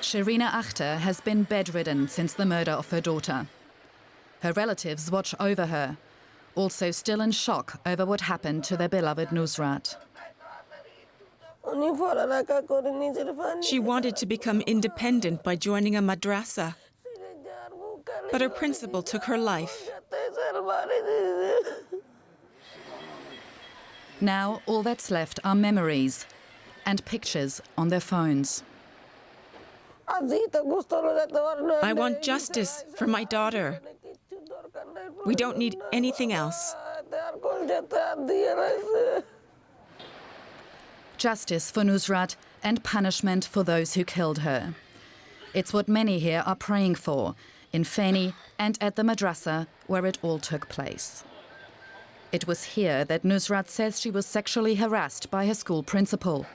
Sharina Akhtar has been bedridden since the murder of her daughter. Her relatives watch over her, also still in shock over what happened to their beloved Nusrat. She wanted to become independent by joining a madrassa, but her principal took her life. Now all that's left are memories and pictures on their phones. I want justice for my daughter. We don't need anything else. Justice for Nusrat and punishment for those who killed her. It's what many here are praying for, in Feni and at the Madrassa where it all took place. It was here that Nusrat says she was sexually harassed by her school principal.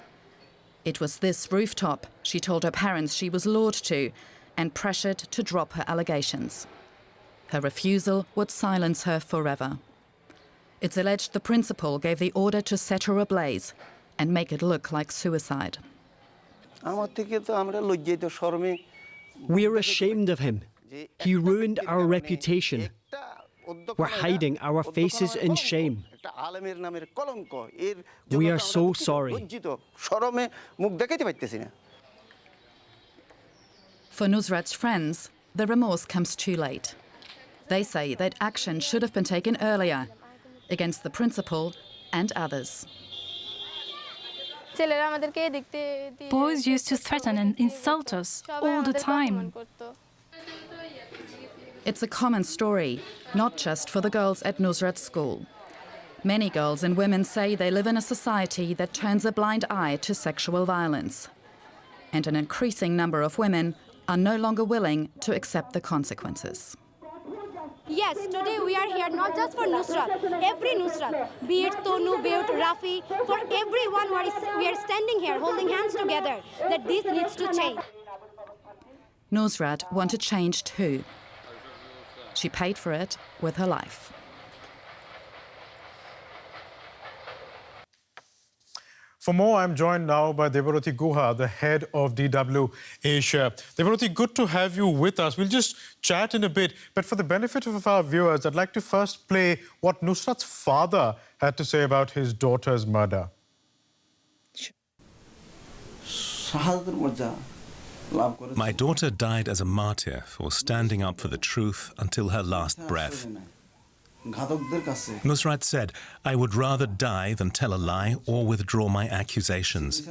It was this rooftop she told her parents she was lured to and pressured to drop her allegations. Her refusal would silence her forever. It's alleged the principal gave the order to set her ablaze and make it look like suicide. We're ashamed of him. He ruined our reputation. We're hiding our faces in shame. We are so sorry. For Nusrat's friends, the remorse comes too late. They say that action should have been taken earlier against the principal and others. Boys used to threaten and insult us all the time. It's a common story, not just for the girls at Nusrat's school. Many girls and women say they live in a society that turns a blind eye to sexual violence. And an increasing number of women are no longer willing to accept the consequences. Yes, today we are here not just for Nusrat, every Nusrat, be it Tonu, be it Rafi, for everyone we are standing here holding hands together that this needs to change. Nusrat wanted change too. She paid for it with her life. For more, I'm joined now by Debarati Guha, the head of DW Asia. Debarati, good to have you with us. We'll just chat in a bit, but for the benefit of our viewers, I'd like to first play what Nusrat's father had to say about his daughter's murder. My daughter died as a martyr for standing up for the truth until her last breath. Nusrat said, "I would rather die than tell a lie or withdraw my accusations.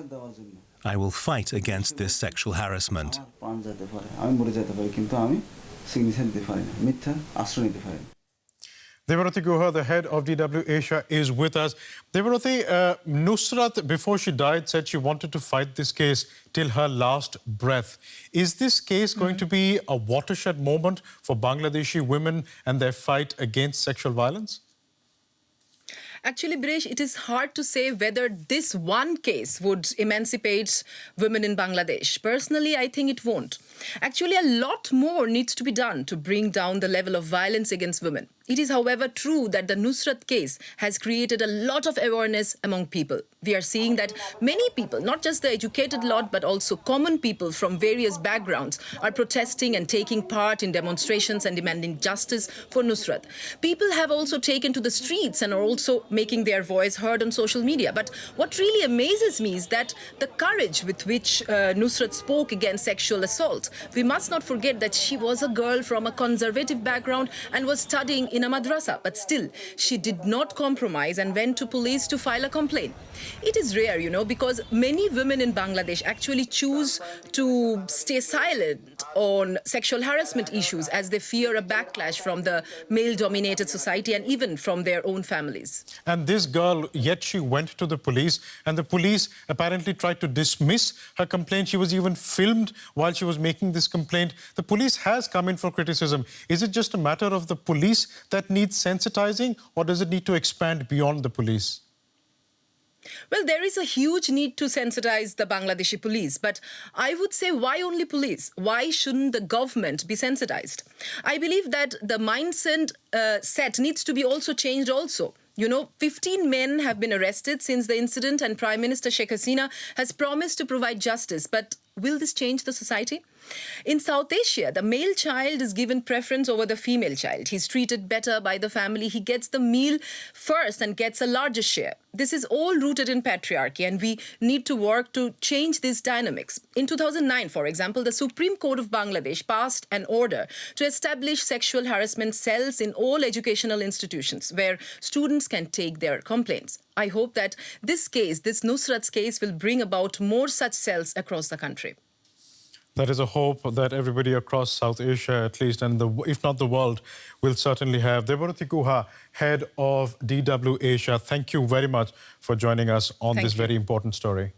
I will fight against this sexual harassment." Debarati Guha, the head of DW Asia, is with us. Debarati, Nusrat, before she died, said she wanted to fight this case till her last breath. Is this case going to be a watershed moment for Bangladeshi women and their fight against sexual violence? Actually, Brish, it is hard to say whether this one case would emancipate women in Bangladesh. Personally, I think it won't. Actually, a lot more needs to be done to bring down the level of violence against women. It is, however, true that the Nusrat case has created a lot of awareness among people. We are seeing that many people, not just the educated lot, but also common people from various backgrounds, are protesting and taking part in demonstrations and demanding justice for Nusrat. People have also taken to the streets and are also making their voice heard on social media. But what really amazes me is that the courage with which Nusrat spoke against sexual assault. We must not forget that she was a girl from a conservative background and was studying in a madrassa, but still, she did not compromise and went to police to file a complaint. It is rare, because many women in Bangladesh actually choose to stay silent on sexual harassment issues as they fear a backlash from the male-dominated society and even from their own families. And this girl, yet she went to the police, and the police apparently tried to dismiss her complaint. She was even filmed while she was making this complaint. The police has come in for criticism. Is it just a matter of the police that needs sensitizing, or does it need to expand beyond the police? Well, there is a huge need to sensitize the Bangladeshi police, but I would say, why only police? Why shouldn't the government be sensitized? I believe that the mindset set needs to be also changed also. You know, 15 men have been arrested since the incident, and Prime Minister Sheikh Hasina has promised to provide justice. But will this change the society? In South Asia, the male child is given preference over the female child. He's treated better by the family. He gets the meal first and gets a larger share. This is all rooted in patriarchy, and we need to work to change these dynamics. In 2009, for example, the Supreme Court of Bangladesh passed an order to establish sexual harassment cells in all educational institutions where students can take their complaints. I hope that this case, this Nusrat's case, will bring about more such cells across the country. That is a hope that everybody across South Asia, at least, and if not the world, will certainly have. Debarati Guha, head of DW Asia, thank you very much for joining us on this very important story.